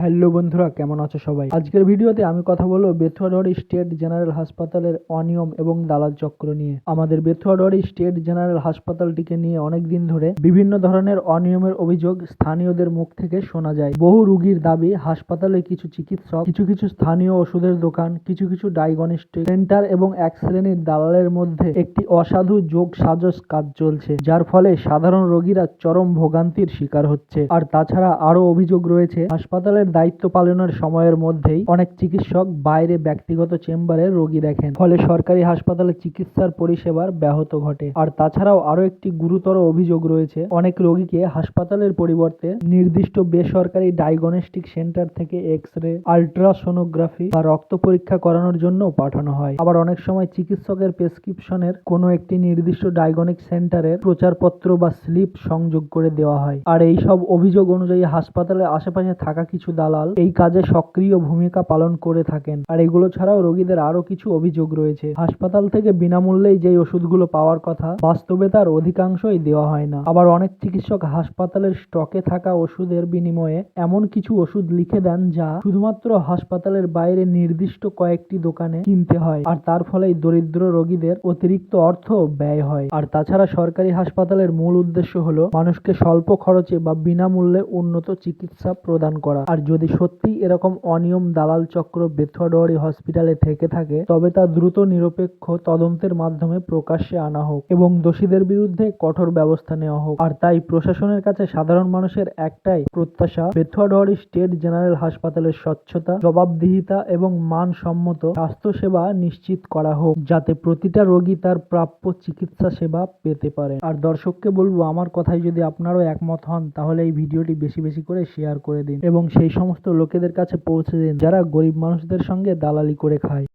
Hello বন্ধুরা, কেমন আছো সবাই? আজকের ভিডিওতে আমি কথা বলবো বেথুয়াডহরি স্টেট জেনারেল হাসপাতালের অনিয়ম এবং দালাল চক্র নিয়ে। আমাদের বেথুয়াডহরি স্টেট জেনারেল হাসপাতালটিকে নিয়ে অনেক দিন ধরে বিভিন্ন ধরনের অনিয়মের অভিযোগ স্থানীয়দের মুখ থেকে শোনা যায়। বহু রোগীর দাবি, হাসপাতালে কিছু চিকিৎসক, কিছু স্থানীয় ওষুধের দোকান, কিছু ডায়াগনস্টিক সেন্টার এবং এক শ্রেণীর দালালের মধ্যে একটি অসাধু যোগ সাজস কাজ চলছে, যার ফলে সাধারণ রোগীরা চরম ভোগান্তির শিকার হচ্ছে। আর তাছাড়া আরো অভিযোগ রয়েছে, হাসপাতালের দায়িত্ব পালনের সময়ের মধ্যেই অনেক চিকিৎসক বাইরে ব্যক্তিগত চেম্বারে রোগী দেখেন, ফলে সরকারি হাসপাতালে চিকিৎসার পরিষেবার ব্যাহত ঘটে। আর তাছাড়াও আরো একটি গুরুতর অভিযোগ রয়েছে, অনেক রোগীকে হাসপাতালের পরিবর্তে নির্দিষ্ট বেসরকারি ডায়াগনস্টিক সেন্টার থেকে এক্স-রে, আল্ট্রাসোনোগ্রাফি বা রক্ত পরীক্ষা করানোর জন্য পাঠানো হয়। আবার অনেক সময় চিকিৎসকের প্রেসক্রিপশনের কোনো একটি নির্দিষ্ট ডায়াগনস্টিক সেন্টারের প্রচারপত্র বা স্লিপ সংযোগ করে দেওয়া হয়। আর এই সব অভিযোগ অনুযায়ী হাসপাতালের আশেপাশে থাকা কিছু দালাল এই কাজে সক্রিয় ভূমিকা পালন করে থাকেন। আর এগুলো ছাড়াও রোগীদের আরো কিছু অভিযোগ রয়েছে, হাসপাতাল থেকে বিনামূল্যেই যেই ওষুধগুলো পাওয়ার কথা, বাস্তবে তার অধিকাংশই দেওয়া হয় না। আবার অনেক চিকিৎসক হাসপাতালের স্টকে থাকা ওষুধের বিনিময়ে এমন কিছু ওষুধ লিখে দেন যা শুধুমাত্র হাসপাতালের বাইরে নির্দিষ্ট কয়েকটি দোকানে কিনতে হয়, আর তার ফলেই দরিদ্র রোগীদের অতিরিক্ত অর্থ ব্যয় হয়। আর তাছাড়া সরকারি হাসপাতালের মূল উদ্দেশ্য হলো মানুষকে স্বল্প খরচে বা বিনামূল্যে উন্নত চিকিৎসা প্রদান করা। আর যদি সত্যি এরকম অনিয়ম দালাল চক্র বেথুয়াডহরি হসপিটালে থেকে থাকে, তবে তা দ্রুত নিরপেক্ষ তদন্তের মাধ্যমে প্রকাশ্যে আনা হোক এবং দোষীদের বিরুদ্ধে কঠোর ব্যবস্থা নেওয়া হোক। আর তাই প্রশাসনের কাছে সাধারণ মানুষের একটাই প্রত্যাশা, বেথুয়াডহরি স্টেট জেনারেল হাসপাতালের স্বচ্ছতা, জবাবদিহিতা এবং মানসম্মত স্বাস্থ্যসেবা নিশ্চিত করা হোক, যাতে প্রতিটা রোগী তার প্রাপ্য চিকিৎসা সেবা পেতে পারে। আর দর্শককে বলবো, আমার কথায় যদি আপনারাও একমত হন, তাহলে এই ভিডিওটি বেশি বেশি করে শেয়ার করে দিন এবং সেই সমস্ত লোকেদের কাছে পৌঁছে দিন যারা গরিব মানুষদের সঙ্গে দালালি করে খায়।